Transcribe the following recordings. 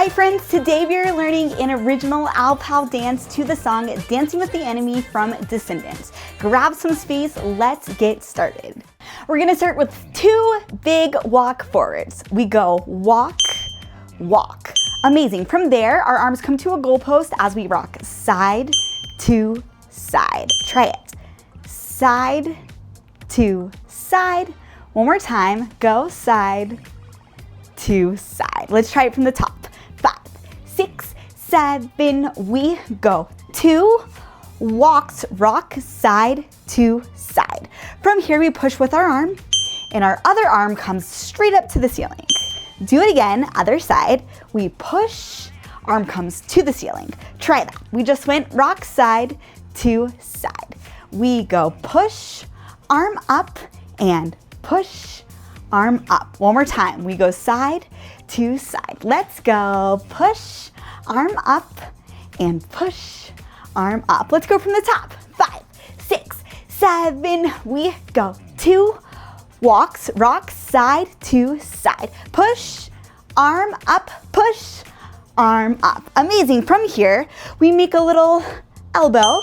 Hi friends, today we are learning an original Owl Pal dance to the song Dancing with the Enemy from Descendants. Grab some space, let's get started. We're gonna start with 2 big walk forwards. We go walk, walk. Amazing. From there, our arms come to a goalpost as we rock side to side. Try it. Side to side. One more time. Go side to side. Let's try it from the top. 5, 6, 7, we go. 2 walks, rock side to side. From here, we push with our arm, and our other arm comes straight up to the ceiling. Do it again, other side. We push, arm comes to the ceiling. Try that. We just went rock side to side. We go push, arm up, and push, arm up. One more time. We go side to side. Let's go. Push, arm up, and push, arm up. Let's go from the top. 5, 6, 7, we go. 2 walks, rock side to side. Push, arm up, push, arm up. Amazing. From here, we make a little elbow,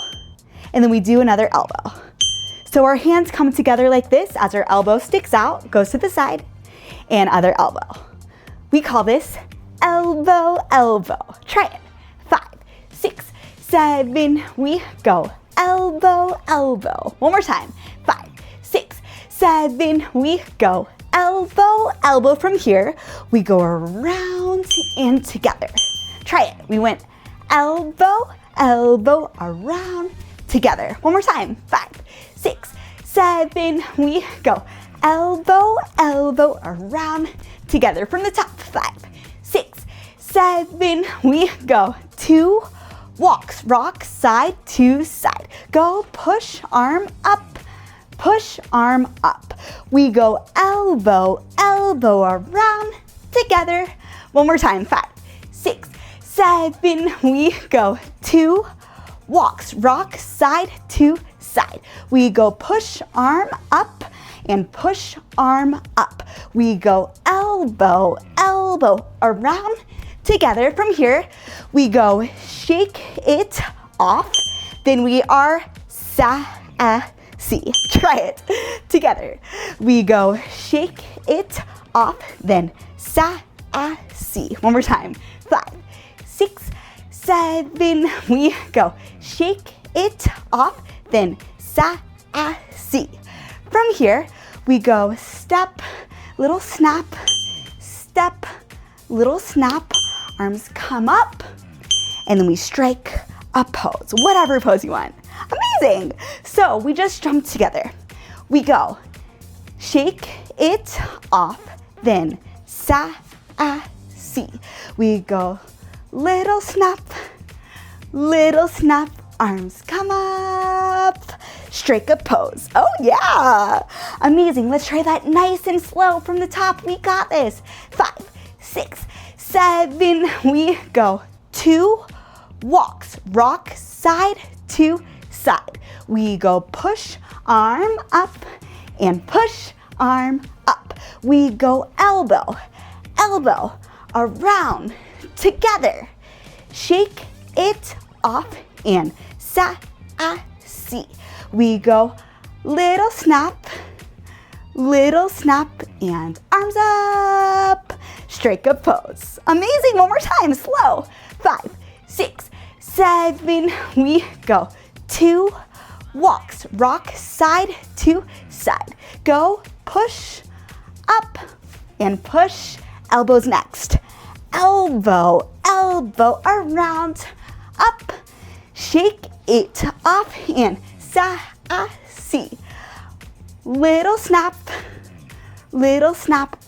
and then we do another elbow. So our hands come together like this as our elbow sticks out, goes to the side, and other elbow. We call this elbow, elbow. Try it. 5, 6, 7, we go. Elbow, elbow. One more time. 5, 6, 7, we go. Elbow, elbow. From here, we go around and together. Try it. We went elbow, elbow, around, together. One more time. 5, 6, 7, we go. Elbow, elbow, around, together. From the top. 5, 6, 7, we go. 2 walks, rock side to side. Go push, arm up, push, arm up. We go elbow, elbow, around, together. One more time. 5, 6, 7, we go. 2 walks, rock side to side. We go push, arm up, and push, arm up. We go elbow, elbow, around, together. From here, we go shake it off. Then we are sassy. Try it together. We go shake it off, then sassy. One more time. 5, 6, 7, we go. Shake it off, then sassy. From here, we go step, little snap, step, little snap. Arms come up, and then we strike a pose, whatever pose you want. Amazing. So we just jump together. We go shake it off, then sassy. We go little snap, arms come up, strike a pose. Oh yeah, amazing. Let's try that nice and slow from the top. We got this. 5, 6, 7, we go. 2 walks, rock side to side. We go push, arm up, and push, arm up. We go elbow, elbow, around, together. Shake it off, and sassy. We go little snap, and arms up. Strike a pose. Amazing. One more time, slow. 5, 6, 7, we go. 2 walks, rock side to side. Go push up and push, elbows next. Elbow, elbow, around, up. Shake it off, and sassy. Little snap,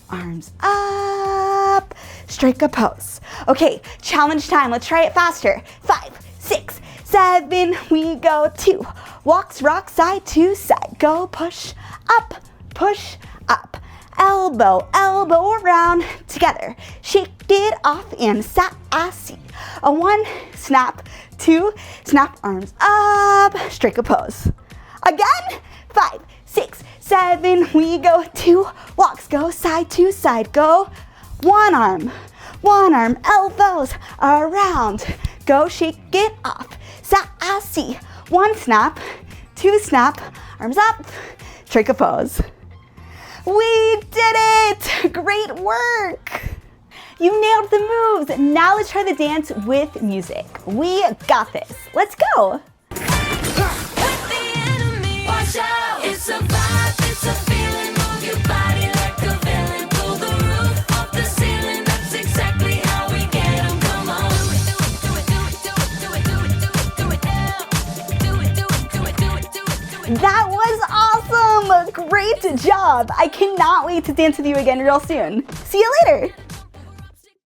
arms up, strike a pose. Okay, challenge time. Let's try it faster. 5, 6, 7, we go. 2 walks, rock side to side. Go push up, elbow, elbow, around, together. Shake it off, and sassy. 1 snap, 2 snap, arms up, strike a pose. Again. 5, 6, 7, we go. 2 walks, go side to side. Go one arm, elbow, goes around. Go shake it off. Sassy. 1 snap, 2 snap, arms up, trick a pose. We did it! Great work! You nailed the moves. Now let's try the dance with music. We got this. Let's go. It's a vibe, it's a feeling, move your body like a villain, pull the roof off the ceiling, that's exactly how we get 'em, come on. That was awesome! Great job! I cannot wait to dance with you again real soon. See you later!